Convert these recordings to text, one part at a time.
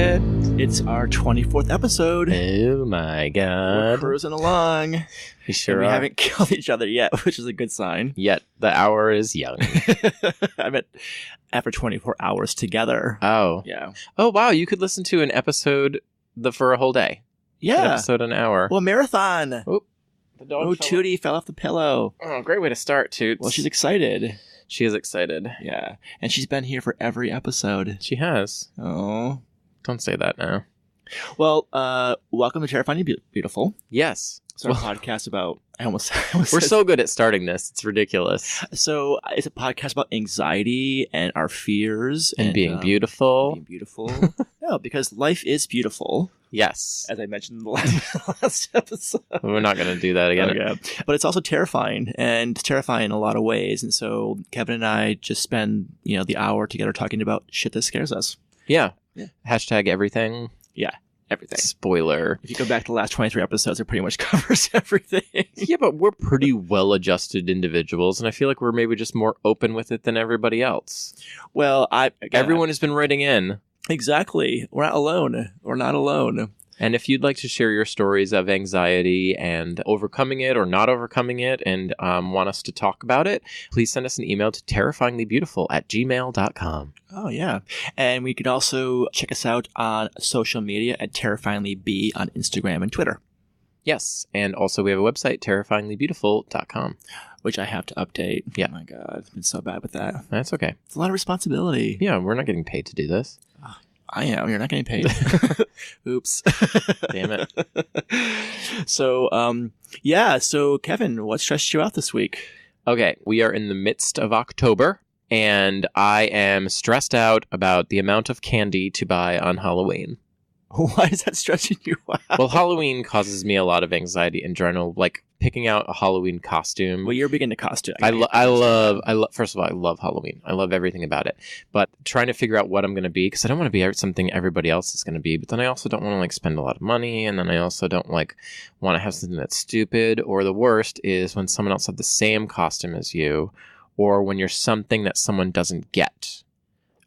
it. It's our 24th episode. Oh my god. We're cruising along. We sure and we are. haven't killed each other yet, which is a good sign. Yet the hour is young. I meant after 24 hours together. Oh. Yeah. Oh, wow. You could listen to an episode for a whole day. Yeah. An episode an hour. Well, marathon. Oh, the dog Oh, Tootie fell off the pillow. Oh, great way to start, Toots. Well, she's excited. She is excited. Yeah. And she's been here for every episode. She has. Oh. Don't say that now. Well, welcome to Terrifyingly Beautiful. Yes. It's our podcast about... I almost We're so good at starting this. It's ridiculous. So it's a podcast about anxiety and our fears. And being beautiful. Being beautiful. No, because life is beautiful. Yes. As I mentioned in the last episode. We're not going to do that again. Okay. But it's also terrifying, and terrifying in a lot of ways. And so Kevin and I just spend, the hour together talking about shit that scares us. Yeah. Hashtag everything. Yeah. Everything. Spoiler. If you go back to the last 23 episodes, it pretty much covers everything. Yeah, but we're pretty well-adjusted individuals, and I feel like we're maybe just more open with it than everybody else. Well, everyone has been writing in. Exactly. We're not alone. We're not alone. And if you'd like to share your stories of anxiety and overcoming it or not overcoming it and want us to talk about it, please send us an email to terrifyinglybeautiful@gmail.com. Oh, yeah. And we could also check us out on social media at terrifyinglyb on Instagram and Twitter. Yes. And also we have a website, terrifyinglybeautiful.com. Which I have to update. Yeah. Oh, my God. I've been so bad with that. That's okay. It's a lot of responsibility. Yeah, we're not getting paid to do this. I am. You're not getting paid. Oops. Damn it. So, So, Kevin, what stressed you out this week? Okay. We are in the midst of October, and I am stressed out about the amount of candy to buy on Halloween. Why is that stressing you out? Well, Halloween causes me a lot of anxiety in general, like picking out a Halloween costume. Well, you're big into costume. I love, first of all, I love Halloween. I love everything about it. But trying to figure out what I'm going to be, because I don't want to be something everybody else is going to be, but then I also don't want to spend a lot of money, and then I also don't want to have something that's stupid, or the worst is when someone else has the same costume as you, or when you're something that someone doesn't get.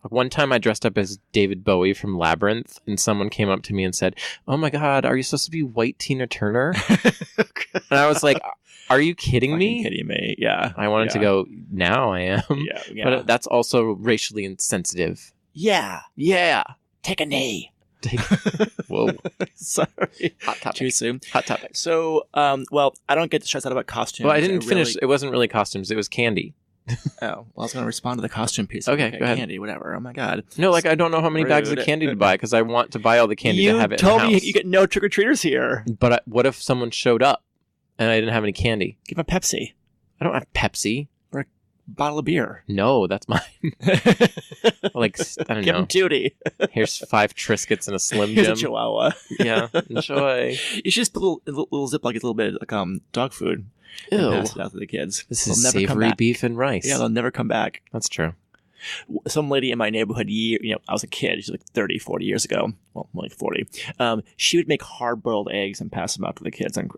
One time I dressed up as David Bowie from Labyrinth, and someone came up to me and said, "Oh my God, are you supposed to be white Tina Turner?" And I was like, "Are you kidding me?" Kidding me? Yeah. I wanted to go, "Now I am." Yeah. But that's also racially insensitive. Yeah. Take a knee. Whoa. Sorry. Hot topic. Too soon. Hot topic. So, I don't get stressed out about costumes. Well, I didn't finish. It wasn't really costumes. It was candy. Oh, well, I was going to respond to the costume piece. Okay, go ahead. Candy, whatever. Oh my God. No, I don't know how many bags of candy to buy because I want to buy all the candy to have it in the house. You told me you get no trick-or-treaters here. But what if someone showed up and I didn't have any candy? Give them Pepsi. I don't have Pepsi. Or a bottle of beer. No, that's mine. I don't know. Give them Duty. Here's 5 Triscuits and a Slim Jim. Here's a Chihuahua. Yeah, enjoy. You should just put a little Ziploc, a little bit like dog food. Ew. And pass it out to the kids. This is savory beef and rice. Yeah, they'll never come back. That's true. Some lady in my neighborhood, I was a kid, she's like 30, 40 years ago. Well, more like 40. She would make hard-boiled eggs and pass them out to the kids on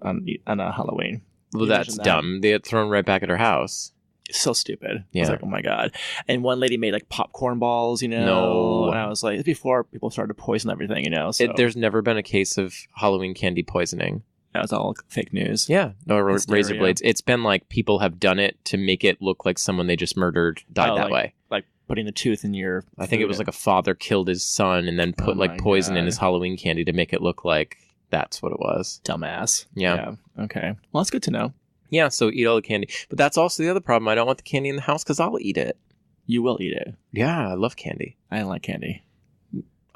Halloween. Well, that's dumb. They get thrown right back at her house. It's so stupid. Yeah. I was like, oh my God. And one lady made like popcorn balls, No. And I was like, before people started to poison everything, So there's never been a case of Halloween candy poisoning. That was all fake news. Yeah. No, razor blades. It's been like people have done it to make it look like someone they just murdered died that way. Like putting the tooth in your I think it was like a father killed his son and then put poison in his Halloween candy to make it look like that's what it was. Dumbass. Yeah. Okay. Well, that's good to know. Yeah, so eat all the candy. But that's also the other problem. I don't want the candy in the house because I'll eat it. You will eat it. Yeah, I love candy. I don't like candy.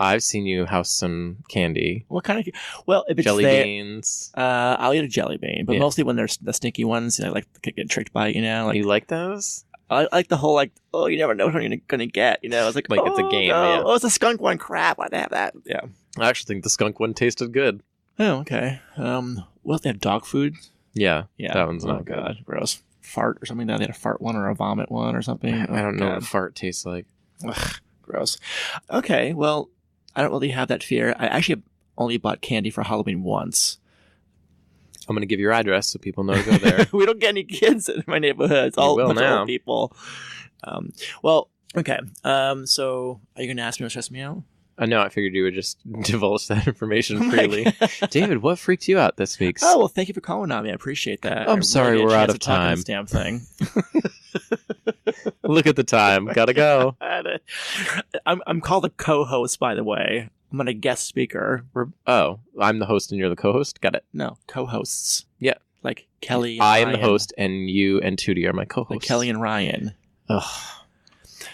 I've seen you house some candy. What kind of? Well, if it's jelly beans. I'll eat a jelly bean, but mostly when there's the stinky ones, I like to get tricked by. Like, you like those? I like the whole you never know what you're gonna get. It's like it's a game. No. Yeah. Oh, it's a skunk one. Crap! Why'd they have that? Yeah. I actually think the skunk one tasted good. Oh, okay. Well, if they have dog food. Yeah. That one's not good. God, gross. Fart or something. They had a fart one or a vomit one or something. I don't know what fart tastes like. Ugh, gross. Okay. Well. I don't really have that fear. I actually only bought candy for Halloween once. I'm going to give your address so people know to go there. We don't get any kids in my neighborhood. It's all old people. Well, okay. So are you going to ask me what stressed me out? I know. I figured you would just divulge that information freely. David, what freaked you out this week? Oh, well, thank you for calling on me. I appreciate that. I'm sorry, we're out of time. This damn thing. Look at the time. Gotta go. I'm called a co-host, by the way. I'm a guest speaker. Oh, I'm the host and you're the co-host? Got it. No, co-hosts. Yeah. Like Kelly and I Ryan. am the host and you and Tootie are my co-hosts. Like Kelly and Ryan. Ugh.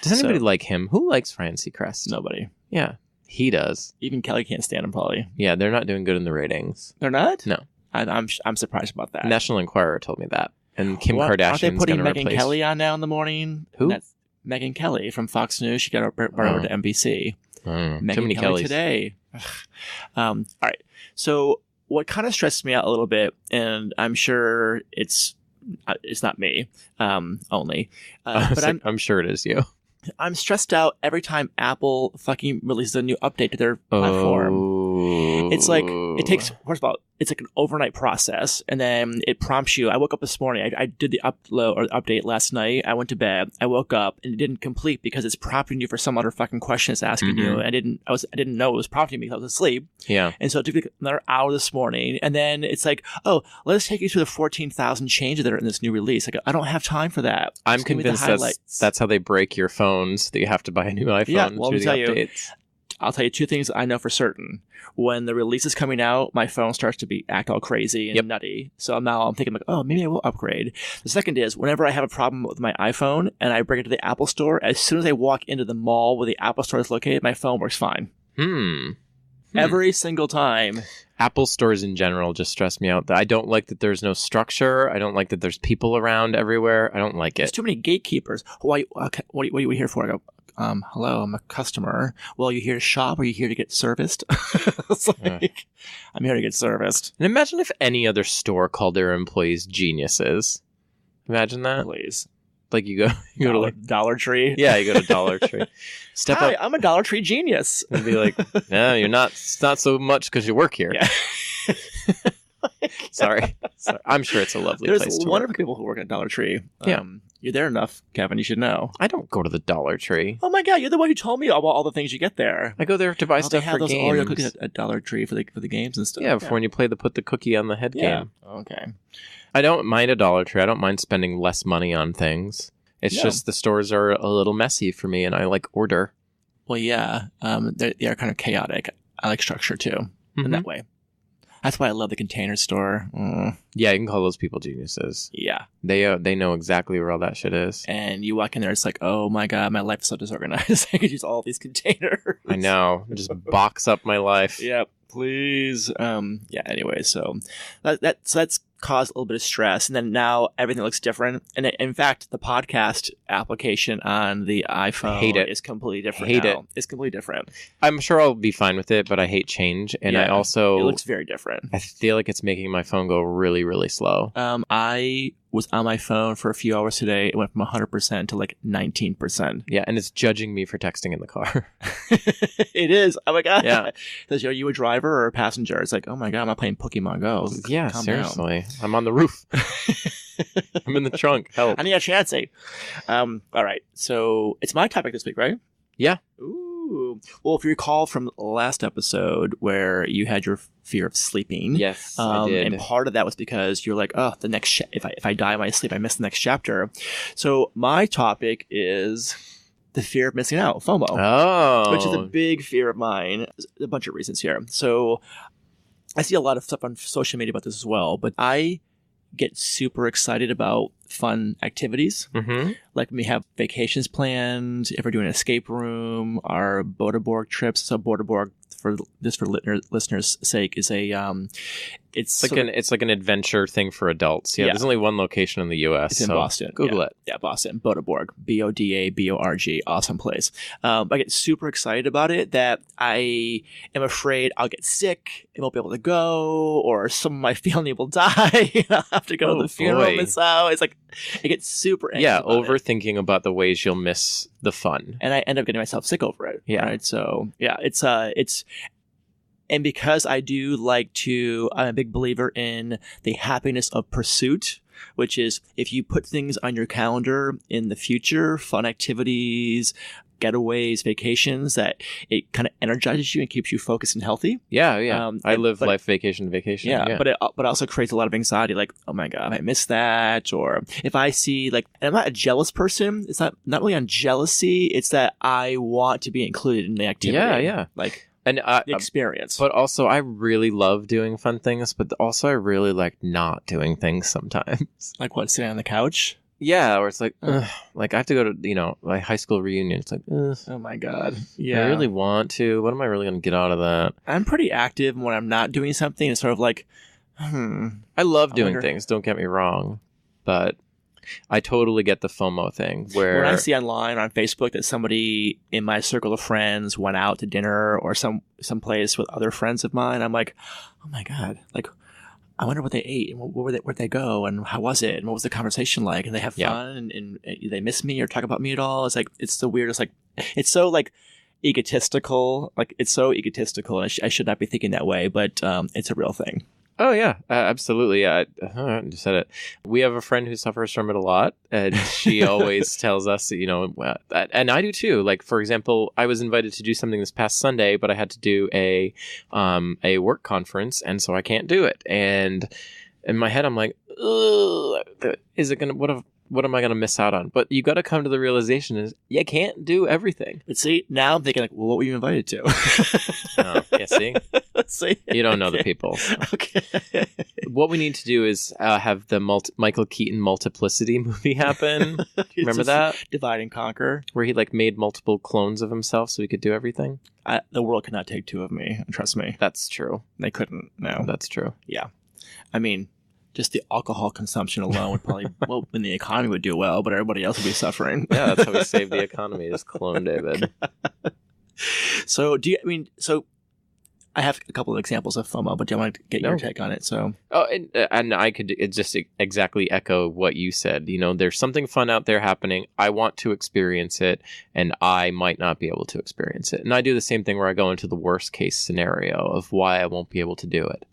Does anybody like him? Who likes Ryan Seacrest? Nobody. Yeah, he does. Even Kelly can't stand him, probably. Yeah, they're not doing good in the ratings. They're not? No. I'm surprised about that. National Enquirer told me that. And Kim Aren't they Kardashian's putting going to Megyn replace... Kelly on now in the morning? Who? That's Megyn Kelly from Fox News. She got brought over to NBC. Megyn Megyn Kelly Kellys. today. All right. So what kind of stressed me out a little bit, and I'm sure it's not me only, but I'm sure it is you. I'm stressed out every time Apple fucking releases a new update to their platform. Oh. It's like, it takes, first of all, it's like an overnight process, and then it prompts you. I woke up this morning. I did the update last night. I went to bed. I woke up, and it didn't complete because it's prompting you for some other fucking question it's asking you. And I didn't know it was prompting me because I was asleep. Yeah. And so it took me another hour this morning, and then it's like, oh, let's take you through the 14,000 changes that are in this new release. Like, I don't have time for that. I'm Just give me the convinced highlights. that's how they break your phones, that you have to buy a new iPhone Yeah, well, through the let me tell you. updates. I'll tell you two things I know for certain. When the release is coming out, my phone starts to act all crazy and nutty. So now I'm thinking like, oh, maybe I will upgrade. The second is whenever I have a problem with my iPhone and I bring it to the Apple Store, as soon as I walk into the mall where the Apple Store is located, my phone works fine. Every single time. Apple stores in general just stress me out. I don't like that there's no structure. I don't like that there's people around everywhere. I don't like it. There's too many gatekeepers. What are you here for? I go, hello, I'm a customer. Well, you here to shop or are you here to get serviced? It's like, I'm here to get serviced. And imagine if any other store called their employees geniuses. Imagine that. Please. Like you go to like Dollar Tree. Yeah, you go to Dollar Tree. Step Hi, up I'm a Dollar Tree genius. and be like, no, you're not. It's not so much because you work here. Yeah. Sorry. I'm sure it's a lovely There's place to wonderful work. people who work at Dollar Tree. Yeah. You're there enough, Kevin. You should know. I don't go to the Dollar Tree. Oh my God, you're the one who told me about all the things you get there. I go there to buy They stuff have for those games. Oreo cookies at Dollar Tree for the games and stuff. Yeah, for when you play the put the cookie on the head game. Okay. I don't mind a Dollar Tree. I don't mind spending less money on things. It's just the stores are a little messy for me, and I like order. Well, yeah, they are kind of chaotic. I like structure too, in that way. That's why I love the Container Store. Yeah, you can call those people geniuses. Yeah. They know exactly where all that shit is. And you walk in there, it's like, oh my God, my life is so disorganized. I could use all these containers. I know. Just box up my life. Yep, please. Yeah, anyway, so that's caused a little bit of stress. And then now everything looks different. And in fact, the podcast application on the iPhone Hate it. is completely different Hate now. it. It's completely different. I'm sure I'll be fine with it, but I hate change. And I also... It looks very different. I feel like it's making my phone go really, really slow. I was on my phone for a few hours today. It went from 100% to like 19%. Yeah, and it's judging me for texting in the car. It is. Oh my God. Yeah. It says, are you a driver or a passenger? It's like, oh my God, I'm not playing Pokemon Go. Yeah, Calm seriously. down. I'm on the roof. I'm in the trunk. Help. I need a chance. All right. So it's my topic this week, right? Yeah. Ooh. Well, if you recall from last episode where you had your fear of sleeping. Yes, I did. And part of that was because you're like, oh, the next if I die in my sleep, I miss the next chapter. So my topic is the fear of missing out, FOMO. Oh. Which is a big fear of mine. There's a bunch of reasons here. So I see a lot of stuff on social media about this as well, but I get super excited about fun activities. Mm-hmm. Like when we have vacations planned, if we're doing an escape room, our Bodeborg trips. So Bodeborg, for listeners' sake, is it's like an adventure thing for adults. Yeah, there's only one location in the U.S. It's in Boston. Google it. Yeah, Boston. Bodeborg. Bodaborg. Awesome place. I get super excited about it that I am afraid I'll get sick and won't be able to go, or some of my family will die and I'll have to go to the funeral and miss out. It's like, I get super anxious about overthinking about the ways you'll miss the fun. And I end up getting myself sick over it. Yeah. Right? So, yeah, and because I'm a big believer in the happiness of pursuit, which is if you put things on your calendar in the future, fun activities, getaways, vacations, that it kind of energizes you and keeps you focused and healthy. Yeah. I live life vacation to vacation. Yeah, but it also creates a lot of anxiety. Like, oh my God, I missed that. Or if I see, like, and I'm not a jealous person. It's not really on jealousy. It's that I want to be included in the activity. Yeah. Like, and the experience. But also, I really love doing fun things, but also I really like not doing things sometimes. Like what, sitting on the couch? Yeah, or it's like, like I have to go to, my high school reunion. It's like, oh my God. Yeah. I really want to. What am I really going to get out of that? I'm pretty active when I'm not doing something. It's sort of like, I love doing things, don't get me wrong. But I totally get the FOMO thing where when I see online on Facebook that somebody in my circle of friends went out to dinner or some place with other friends of mine, I'm like, oh my God, like, I wonder what they ate and where'd they go and how was it and what was the conversation like, and they have fun and they miss me or talk about me at all. It's like, it's the weirdest, like, it's so like egotistical, and I should not be thinking that way, but it's a real thing. Oh, yeah, absolutely. I just said it. We have a friend who suffers from it a lot, and she always tells us, and I do too. Like, for example, I was invited to do something this past Sunday, but I had to do a work conference, and so I can't do it. And in my head, I'm like, is it going to, what am I going to miss out on? But you got to come to the realization is you can't do everything. But see, now I'm thinking, like, well, what were you invited to? See? See? You don't know the people. So. Okay. What we need to do is have the Michael Keaton multiplicity movie happen. Remember that? Divide and Conquer. Where he like made multiple clones of himself so he could do everything. The world could not take two of me. Trust me. That's true. They couldn't. No. That's true. Yeah. I mean, just the alcohol consumption alone would probably, well, when the economy would do well, but everybody else would be suffering. Yeah, that's how we save the economy, just clone David. So I have a couple of examples of FOMO, but do you want to get your take on it? So, and I could just exactly echo what you said. There's something fun out there happening. I want to experience it, and I might not be able to experience it. And I do the same thing where I go into the worst case scenario of why I won't be able to do it.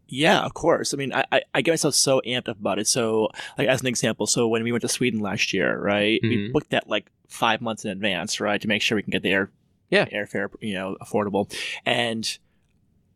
Yeah, of course. I mean, I get myself so amped up about it. So, like, as an example, so when we went to Sweden last year, right, we booked that like 5 months in advance, right, to make sure we can get the airfare, affordable. And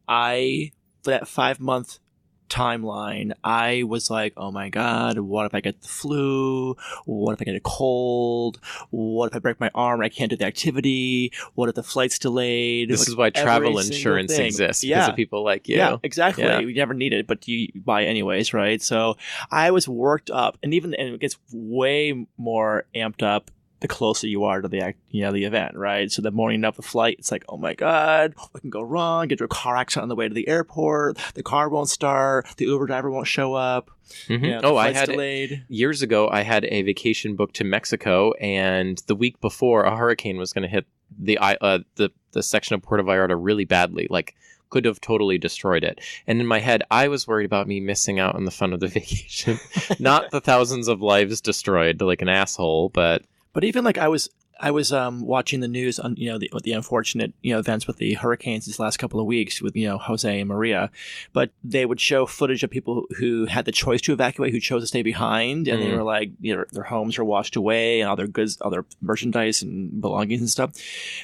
for that 5 month timeline, I was like, oh my God, what if I get the flu? What if I get a cold? What if I break my arm and I can't do the activity? What if the flight's delayed? This is why travel insurance exists, because of people like you. Yeah, exactly. Yeah. We never need it, but you buy it anyways, right? So I was worked up, and it gets way more amped up the closer you are to the event, right? So the morning of the flight, it's like, oh my God, what can go wrong? Get into a car accident on the way to the airport. The car won't start. The Uber driver won't show up. Mm-hmm. I had delayed. Years ago, I had a vacation booked to Mexico, and the week before, a hurricane was going to hit the section of Puerto Vallarta really badly, like could have totally destroyed it. And in my head, I was worried about me missing out on the fun of the vacation, not the thousands of lives destroyed like an asshole, but even like I was watching the news on the unfortunate events with the hurricanes these last couple of weeks with Jose and Maria, but they would show footage of people who had the choice to evacuate, who chose to stay behind, and they were like their homes were washed away and all their goods, all their merchandise and belongings and stuff.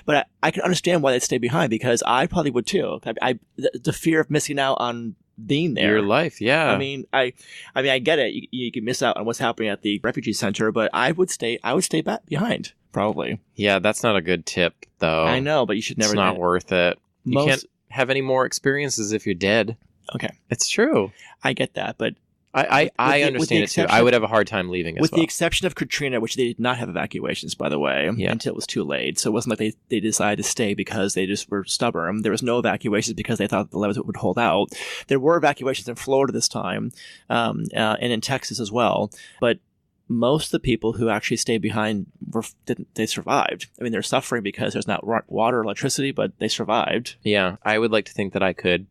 But I can understand why they'd stay behind, because I probably would too. The fear of missing out on being there, your life. Yeah. I mean, I get it. You can miss out on what's happening at the refugee center, but I would stay back behind probably. Yeah. That's not a good tip though. I know, but you should never. It's not worth it. You can't have any more experiences if you're dead. Okay. It's true. I get that, but I understand it too. I would have a hard time leaving as well. With the exception of Katrina, which they did not have evacuations, by the way, until it was too late. So it wasn't like they decided to stay because they just were stubborn. There was no evacuations because they thought the levels would hold out. There were evacuations in Florida this time, and in Texas as well. But most of the people who actually stayed behind they survived. I mean, they're suffering because there's not water or electricity, but they survived. Yeah, I would like to think that I could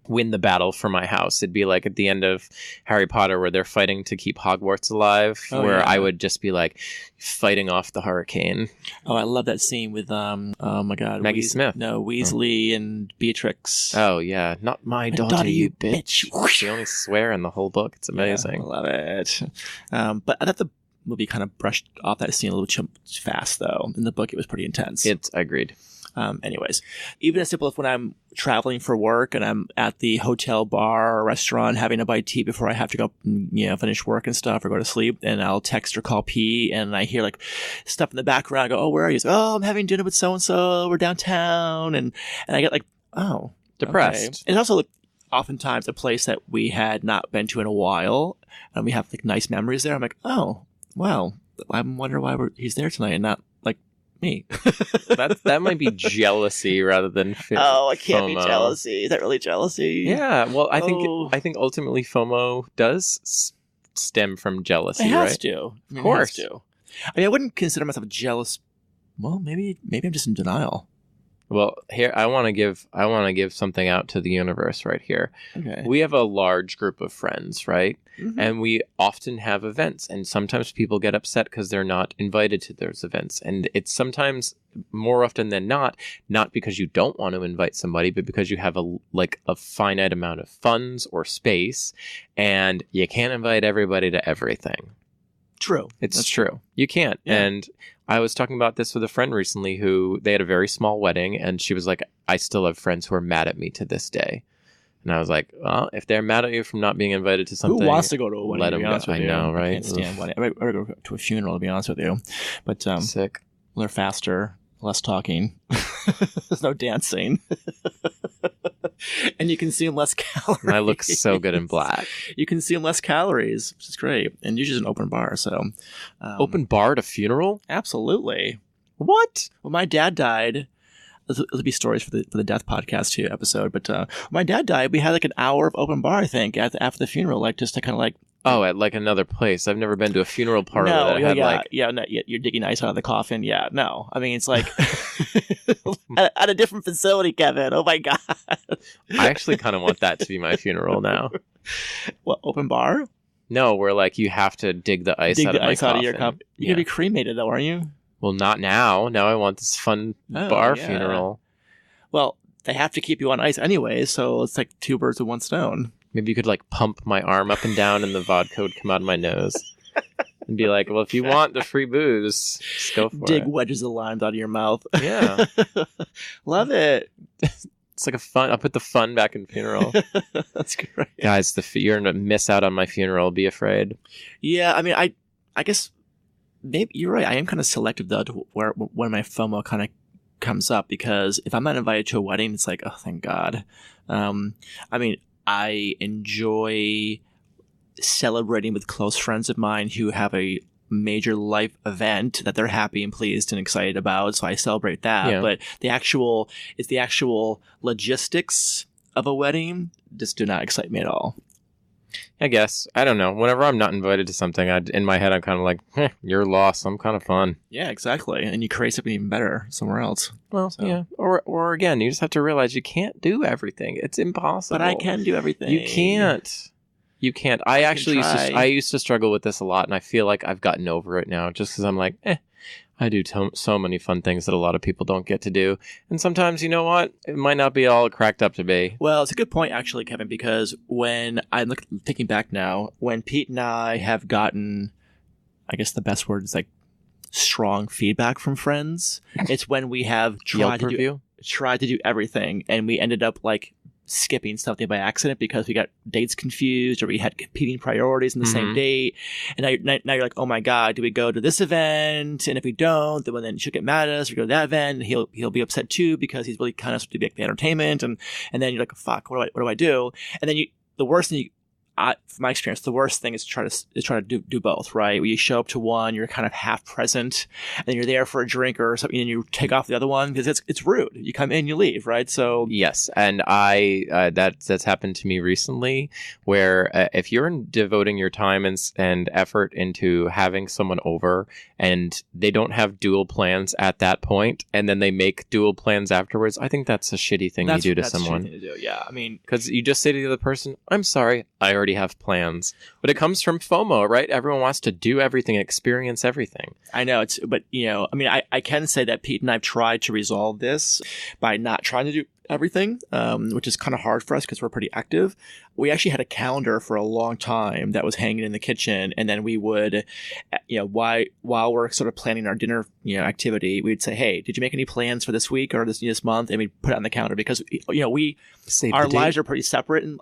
win the battle for my house. It'd be like at the end of Harry Potter where they're fighting to keep Hogwarts alive, I would just be like fighting off the hurricane. Oh, I love that scene with oh my God, Maggie Smith. No, Weasley and Beatrix. Oh yeah, not my daughter, you bitch. They only swear in the whole book. It's amazing. Yeah, I love it. But I thought movie kind of brushed off that scene a little too fast, though. In the book, it was pretty intense. It's agreed. Anyways, even as simple as when I'm traveling for work and I'm at the hotel bar or restaurant having a bite to eat before I have to go, finish work and stuff or go to sleep, and I'll text or call P, and I hear like stuff in the background. I go, "Oh, where are you?" "Oh, I'm having dinner with so and so. We're downtown," and I get like, "Oh, depressed." Okay. And also, like, oftentimes a place that we had not been to in a while, and we have like nice memories there. I'm like, "Oh, wow. I wonder why he's there tonight and not like me." That might be jealousy rather than Oh, it can't be FOMO. jealousy. Is that really jealousy? Yeah, well, I think ultimately FOMO does stem from jealousy, It has right? to. Of course. It has to. I mean, I wouldn't consider myself jealous. Well, maybe I'm just in denial. Well, here I want to give something out to the universe right here. Okay. We have a large group of friends, right? Mhm. And we often have events, and sometimes people get upset because they're not invited to those events. And it's sometimes, more often than not because you don't want to invite somebody, but because you have a finite amount of funds or space, and you can't invite everybody to everything. True. That's true. You can't. Yeah. And I was talking about this with a friend recently who they had a very small wedding, and she was like, "I still have friends who are mad at me to this day." And I was like, "Well, if they're mad at you from not being invited to something, Who wants to go to a wedding? let To them be go." honest with I you? know, right? I can't stand wedding. I'd rather go to a funeral, to be honest with you. But Sick. they're faster, less talking. There's no dancing. And you consume less calories. And I look so good in black. You consume less calories, which is great. And usually it's an open bar, so. Open bar at a funeral? Absolutely. What? When my dad died, there'll be stories for the death podcast too episode, but when my dad died, we had like an hour of open bar, I think, after the funeral, like just to kind of like. Oh, at like another place. I've never been to a funeral parlor that had you're digging ice out of the coffin. Yeah, no. I mean, it's like at a different facility, Kevin. Oh my God. I actually kind of want that to be my funeral now. What, open bar? No, where like you have to dig the ice out of my coffin. Out of your cup. You're gonna be cremated though, aren't you? Well, not now. Now I want this fun bar funeral. Well, they have to keep you on ice anyway, so it's like two birds with one stone. Maybe you could like pump my arm up and down and the vodka would come out of my nose. And be like, "Well, if you want the free booze, just go for it." Dig wedges of limes out of your mouth. Yeah. Love it. It's like I'll put the fun back in funeral. That's great. Guys, you're going to miss out on my funeral. Be afraid. Yeah, I mean, I guess maybe you're right. I am kind of selective though to when my FOMO kind of comes up, because if I'm not invited to a wedding, it's like, oh, thank God. I mean, I enjoy celebrating with close friends of mine who have a major life event that they're happy and pleased and excited about, so I celebrate that. Yeah. But the actual logistics of a wedding just do not excite me at all. I guess. I don't know. Whenever I'm not invited to something, in my head, I'm kind of like, "Your loss. I'm kind of fun." Yeah, exactly. And you create something even better somewhere else. Well, yeah. Or again, you just have to realize you can't do everything. It's impossible. But I can do everything. You can't. You can't. I used to struggle with this a lot, and I feel like I've gotten over it now, just because I'm like, I do so many fun things that a lot of people don't get to do. And sometimes, you know what? It might not be all cracked up to be. Well, it's a good point, actually, Kevin, because when I'm thinking back now, when Pete and I have gotten, I guess the best word is like strong feedback from friends, it's when we have tried to do everything, and we ended up like skipping something by accident because we got dates confused, or we had competing priorities in the same date. And now you're like, oh my God, do we go to this event? And if we don't, then she'll get mad at us. We go to that event, and he'll be upset too, because he's really kind of supposed to be like the entertainment. And then you're like, fuck, what do I do? And then the worst thing from my experience, the worst thing is try to do both, right? Where you show up to one, you're kind of half present, and then you're there for a drink or something, and you take off the other one because it's rude. You come in, you leave, right? So yes, and that's happened to me recently, where if you're devoting your time and effort into having someone over, and they don't have dual plans at that point, and then they make dual plans afterwards, I think that's a shitty thing you do to someone. That's a shitty thing to do. Yeah, I mean, because you just say to the other person, "I'm sorry, I already have plans." But it comes from FOMO, right? Everyone wants to do everything, experience everything. I know but I mean, I can say that Pete and I've tried to resolve this by not trying to do everything, which is kind of hard for us because we're pretty active. we actually had a calendar for a long time that was hanging in the kitchen, and then we would, while we're sort of planning our dinner, activity, we'd say, "Hey, did you make any plans for this week or this month?" And we'd put it on the calendar because our lives are pretty separate, and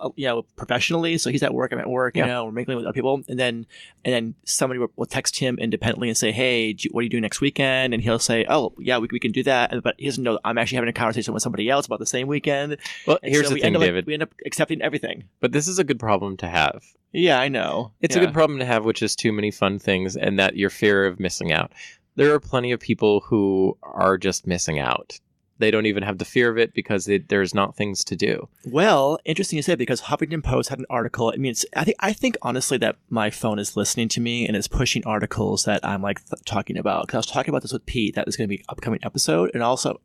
professionally. So he's at work, I'm at work. We're mingling with other people, and then somebody will text him independently and say, "Hey, what are you doing next weekend?" And he'll say, "Oh, yeah, we can do that," but he doesn't know I'm actually having a conversation with somebody else about the same weekend. Well, here's the thing, David. We end up accepting everything. But this is a good problem to have. Yeah, I know. It's a good problem to have, which is too many fun things and that your fear of missing out. There are plenty of people who are just missing out. They don't even have the fear of it because there's not things to do. Well, interesting you say, because Huffington Post had an article. I mean, I think honestly that my phone is listening to me and is pushing articles that I'm talking about. Because I was talking about this with Pete, that was going to be an upcoming episode, and also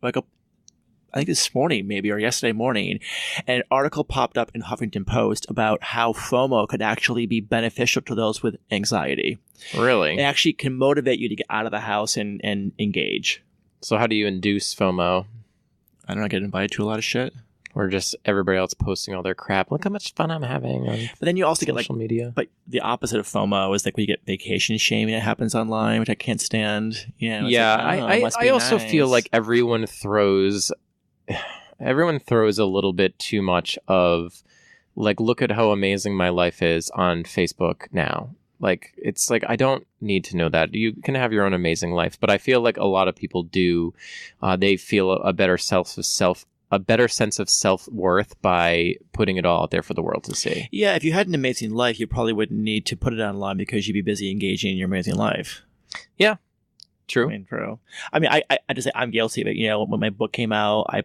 I think this morning maybe, or yesterday morning, an article popped up in Huffington Post about how FOMO could actually be beneficial to those with anxiety. Really? It actually can motivate you to get out of the house and engage. So how do you induce FOMO? I don't know, get invited to a lot of shit. Or just everybody else posting all their crap. Look how much fun I'm having on But then you also get social media. But the opposite of FOMO is we get vacation shaming that happens online, which I can't stand. I also feel like everyone throws a little bit too much of look at how amazing my life is on Facebook now. It's I don't need to know that. You can have your own amazing life, but I feel like a lot of people do. They feel a better sense of self-worth by putting it all out there for the world to see. Yeah, if you had an amazing life, you probably wouldn't need to put it online because you'd be busy engaging in your amazing life. Yeah. True. True. I mean, I just say I'm guilty of it. When my book came out, I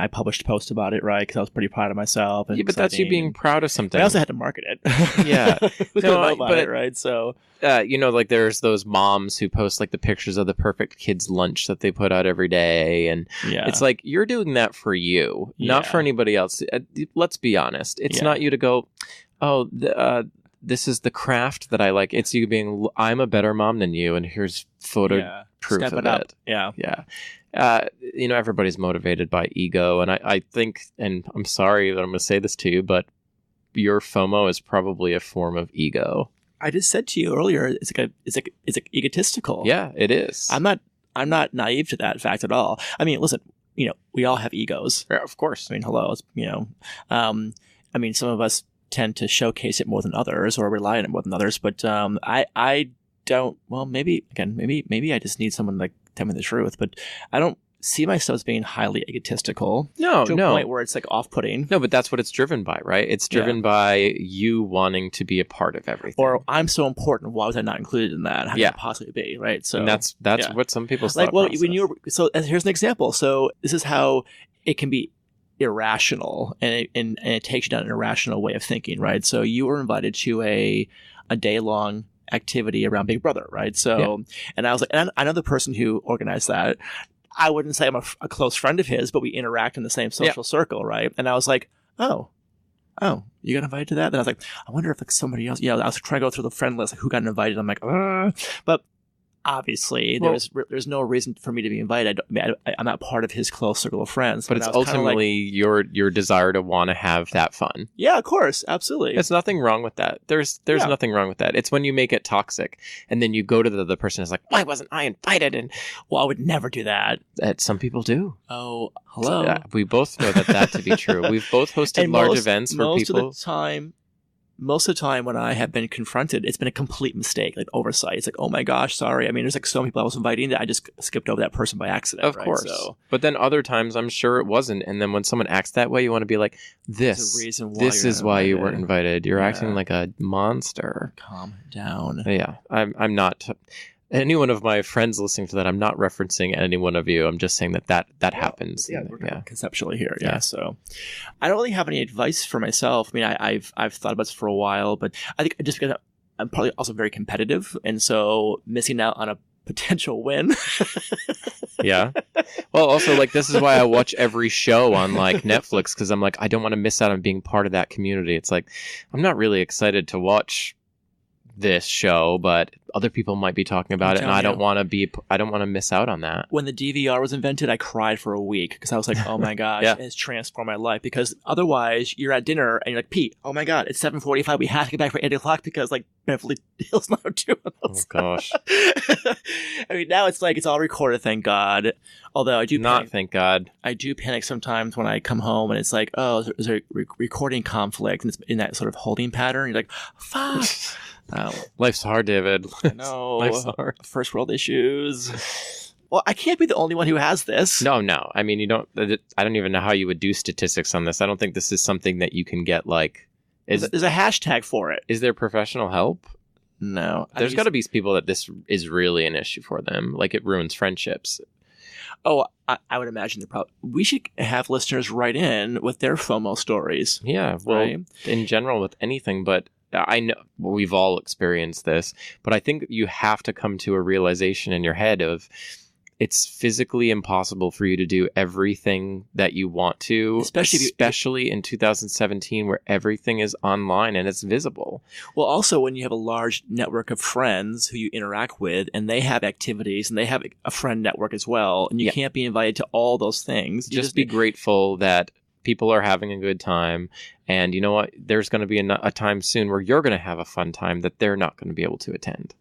published a post about it, right? Because I was pretty proud of myself. Yeah, but that's you being proud of something. I also had to market it. Yeah. It, right? So, there's those moms who post the pictures of the perfect kids' lunch that they put out every day, and it's you're doing that for you, not for anybody else. Let's be honest. It's not you to go, oh, this is the craft that I like. It's you being, I'm a better mom than you, and here's photo proof of it. Yeah. Everybody's motivated by ego, and I think, and I'm sorry that I'm going to say this to you, but your FOMO is probably a form of ego. I just said to you earlier, it's egotistical. Yeah, it is. I'm not naive to that fact at all. I mean, listen, we all have egos. Yeah, of course. I mean, hello, I mean, some of us tend to showcase it more than others or rely on it more than others, but I don't. Well, maybe I just need someone to tell me the truth, but I don't see myself as being highly egotistical. No, to a point where it's off-putting. No, but that's what it's driven by, right? It's driven by you wanting to be a part of everything. Or I'm so important. Why was I not included in that? How could it possibly be, right? So and that's what some people process. So here's an example. So this is how it can be irrational, and it takes you down an irrational way of thinking, right? So you were invited to a day-long activity around Big Brother, right? So, and I was and I know the person who organized that. I wouldn't say I'm a close friend of his, but we interact in the same social circle, right? And I was like, oh, you got invited to that? Then I was like, I wonder if somebody else. I was trying to go through the friend list, who got invited. I'm like, but obviously there's no reason for me to be invited. I'm not part of his close circle of friends. But it's ultimately your desire to want to have that fun. Yeah, of course, absolutely. There's nothing wrong with that. There's nothing wrong with that. It's when you make it toxic, and then you go to the other person. It's like, why wasn't I invited? And I would never do that. Some people do. Oh, hello. So, we both know that to be true. We've both hosted large events for people. Most of the time when I have been confronted, it's been a complete mistake, oversight. It's oh my gosh, sorry. I mean, there's so many people I was inviting that I just skipped over that person by accident. Of course. So, but then other times, I'm sure it wasn't. And then when someone acts that way, you want to be like, this is why you weren't invited. You're acting like a monster. Calm down. Yeah, I'm not. Any one of my friends listening to that, I'm not referencing any one of you. I'm just saying that happens. Yeah, we're conceptually here. Yeah. So I don't really have any advice for myself. I mean, I've thought about this for a while, but I think just because I'm probably also very competitive, and so missing out on a potential win. Yeah. Well, also this is why I watch every show on Netflix, because I'm I don't want to miss out on being part of that community. It's I'm not really excited to watch this show, but other people might be talking about it, and I don't want to miss out on that. When the DVR was invented, I cried for a week because I was like, oh my gosh, it's transformed my life. Because otherwise, you're at dinner and you're like, Pete, oh my God, it's 7:45. We have to get back for 8 o'clock because like Beverly Hills 90210. Oh gosh. I mean, now it's like it's all recorded, thank God. Although I do not, thank God. I do panic sometimes when I come home and it's like, oh, there's a recording conflict, and it's in that sort of holding pattern. You're like, fuck. Life's hard, David. I know. Life's hard. First world issues. Well, I can't be the only one who has this. No. I mean, I don't even know how you would do statistics on this. I don't think this is something that you can get like. There's a hashtag for it. Is there professional help? No. There's got to be people that this is really an issue for them. Like it ruins friendships. Oh, I would imagine we should have listeners write in with their FOMO stories. Yeah, well, right? In general with anything, but I know we've all experienced this, but I think you have to come to a realization in your head of it's physically impossible for you to do everything that you want to, especially in 2017 where everything is online and it's visible. Well, also when you have a large network of friends who you interact with and they have activities and they have a friend network as well, and you can't be invited to all those things. Just be grateful that people are having a good time. And you know what? There's going to be a time soon where you're going to have a fun time that they're not going to be able to attend.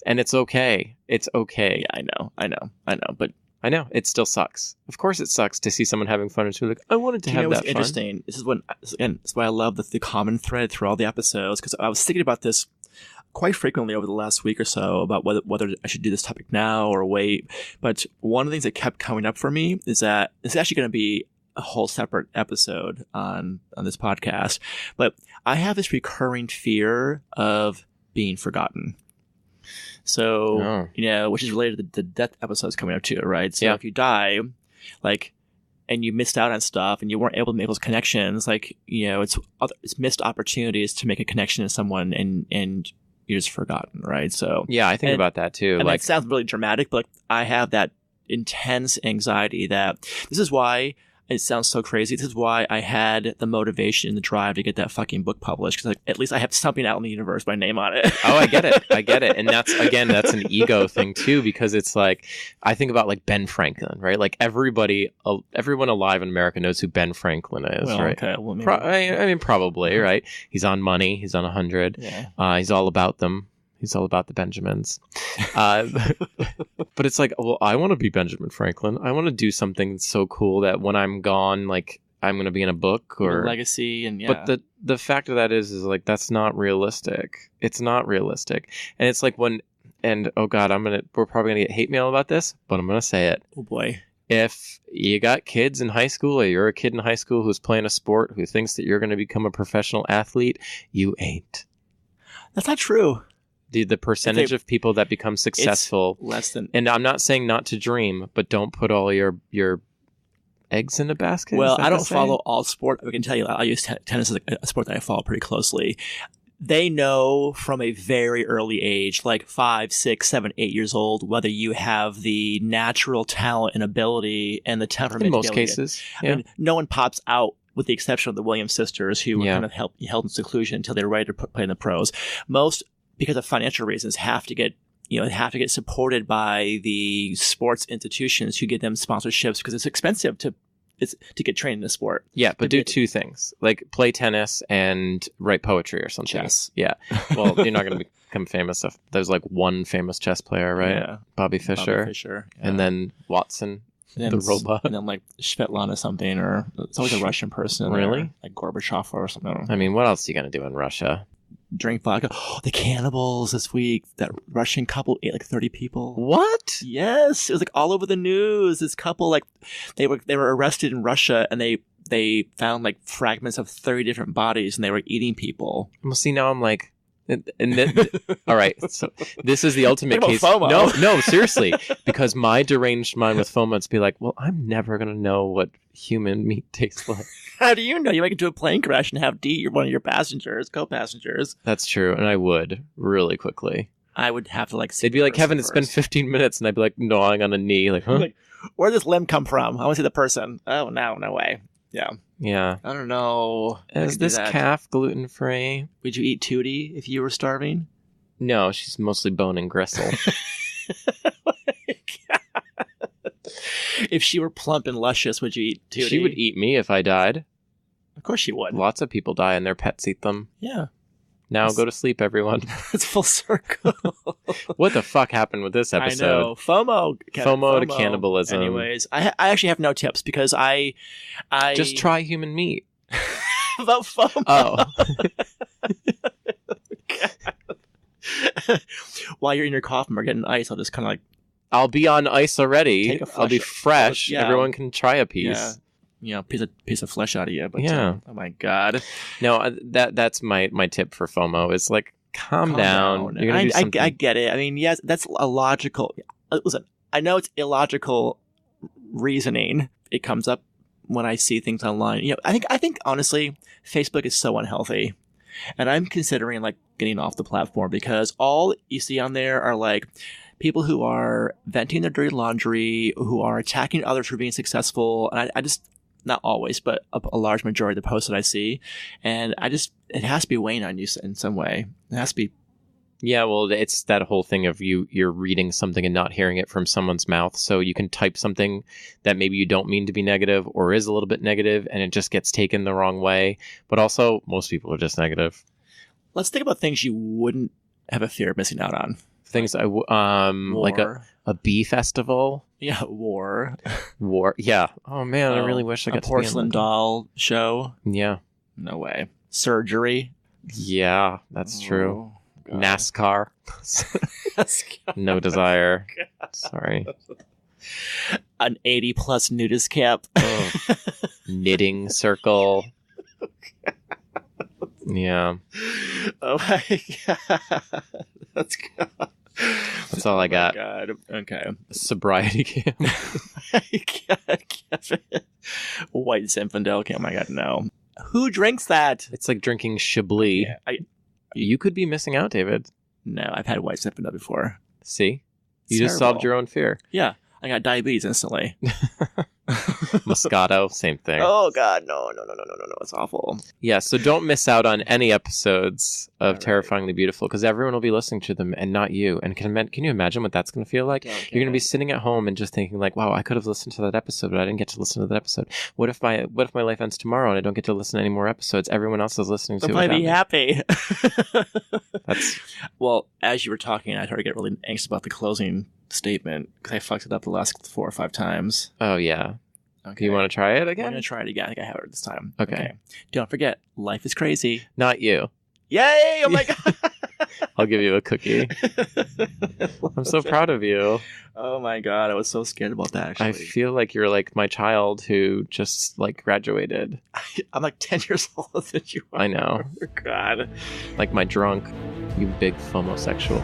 And it's okay. It's okay. Yeah, I know. But I know. It still sucks. Of course it sucks to see someone having fun and to be like, I wanted to have that fun. Interesting. This is why I love the common thread through all the episodes, because I was thinking about this quite frequently over the last week or so about whether I should do this topic now or wait. But one of the things that kept coming up for me is that it's actually going to be a whole separate episode on this podcast. But I have this recurring fear of being forgotten. So, which is related to the death episodes coming up too, right? So if you die, like, and you missed out on stuff and you weren't able to make those connections, like, it's missed opportunities to make a connection to someone and you're just forgotten, right? So yeah, I think about that too. And like, it sounds really dramatic, but I have that intense anxiety that this is why. It sounds so crazy. This is why I had the motivation and the drive to get that fucking book published. Because at least I have something out in the universe, my name on it. Oh, I get it. And that's an ego thing too, because it's like, I think about like Ben Franklin, right? Like everyone alive in America knows who Ben Franklin is, right? Okay. Well, maybe. I mean, probably, right? He's on Money. He's on 100. Yeah. He's all about them. He's all about the Benjamins. But it's like, well, I want to be Benjamin Franklin. I want to do something so cool that when I'm gone, like, I'm going to be in a book or a legacy. And But the fact of that is like, that's not realistic. It's not realistic. And it's like oh God, we're probably going to get hate mail about this, but I'm going to say it. Oh boy. If you got kids in high school or you're a kid in high school who's playing a sport, who thinks that you're going to become a professional athlete, you ain't. That's not true. The percentage of people that become successful, less than. And I'm not saying not to dream, but don't put all your eggs in a basket. Well, I don't follow all sport. I can tell you, I use tennis as a sport that I follow pretty closely. They know from a very early age, like 5, 6, 7, 8 years old, whether you have the natural talent and ability and the temperament. In most cases, I mean, no one pops out, with the exception of the Williams sisters, who were kind of held in seclusion until they were ready to play in the pros. Most, because of financial reasons, have to get supported by the sports institutions who give them sponsorships because it's expensive to get trained in the sport. Yeah, but do two things, like play tennis and write poetry or something. Chess. Yeah. Well, you're not going to become famous. There's like one famous chess player, right? Yeah. Bobby Fischer. Yeah. And then Watson. The robot. And then like Svetlana something, or it's always a Russian person. Really? Like Gorbachev or something. I mean, what else are you going to do in Russia? Drink vodka. Oh, the cannibals this week. That Russian couple ate like 30 people. What? Yes. It was like all over the news. This couple, like, they were arrested in Russia and they found like fragments of 30 different bodies and they were eating people. Well, see, now I'm like, and then, all right, so this is the ultimate case. FOMO. No, seriously, because my deranged mind with FOMO is be like, well, I'm never gonna know what human meat tastes like. How do you know? You might get to a plane crash and have D, one of your co-passengers. That's true, and I would really quickly. I would have to like. They'd be like, Kevin, it's been 15 minutes, and I'd be like gnawing on a knee, like, huh? Like, where did this limb come from? I want to see the person. Oh no way. Yeah. Yeah. I don't know. Is this calf gluten-free? Would you eat Tootie if you were starving? No, she's mostly bone and gristle. If she were plump and luscious, would you eat Tootie? She would eat me if I died. Of course she would. Lots of people die and their pets eat them. Yeah. Now go to sleep, everyone. It's full circle. What the fuck happened with this episode? I know. FOMO to cannibalism. Anyways, I actually have no tips because I just try human meat. About FOMO. Oh. While you're in your coffin or getting ice, I'll just kind of like... I'll be on ice already. I'll be fresh. Yeah. Everyone can try a piece. Yeah. You know, piece of flesh out of you. But, yeah. Oh my God. No, that's my tip for FOMO is like, calm down. You're gonna do something. I get it. I mean, yes, that's a logical... Listen, I know it's illogical reasoning. It comes up when I see things online. You know, I think honestly, Facebook is so unhealthy. And I'm considering like getting off the platform because all you see on there are like people who are venting their dirty laundry, who are attacking others for being successful. And I just, not always, but a large majority of the posts that I see. And it has to be weighing on you in some way. It has to be. Yeah, well, it's that whole thing of you're reading something and not hearing it from someone's mouth. So you can type something that maybe you don't mean to be negative or is a little bit negative, and it just gets taken the wrong way. But also, most people are just negative. Let's think about things you wouldn't have a fear of missing out on. Things like a bee festival. Yeah, war. Yeah. Oh man, I really wish I got a porcelain doll show. Yeah. No way. Surgery. Yeah, that's true. God. NASCAR. No desire. Sorry. An 80+ nudist camp. Oh. Knitting circle. Yeah. Oh my God. That's good. That's all I got. God. Okay. Sobriety camp. White Zinfandel camp. Oh my God, no. Who drinks that? It's like drinking Chablis. Yeah, you could be missing out, David. No, I've had White Zinfandel before. See? You just solved your own fear. Yeah. I got diabetes instantly. Moscato, same thing. Oh God, no, it's awful. Yeah, so don't miss out on any episodes of Terrifyingly Beautiful because everyone will be listening to them and not you. And can you imagine what that's going to feel like? Okay. You're going to be sitting at home and just thinking like, wow, I could have listened to that episode, but I didn't get to listen to that episode. What if my life ends tomorrow and I don't get to listen to any more episodes? Everyone else is listening to it. They'll probably be happy. Well, as you were talking, I started to get really anxious about the closing statement because I fucked it up the last 4 or 5 times. Oh yeah. Okay. You want to try it again? I'm going to try it again. I think I have it this time. Okay. Don't forget, life is crazy. Not you. Yay! Oh my God. I'll give you a cookie. I'm so proud of you. Oh my God. I was so scared about that, actually. I feel like you're like my child who just like graduated. I'm like 10 years older than you are. I know. Oh God. Like my drunk, you big FOMOSexual.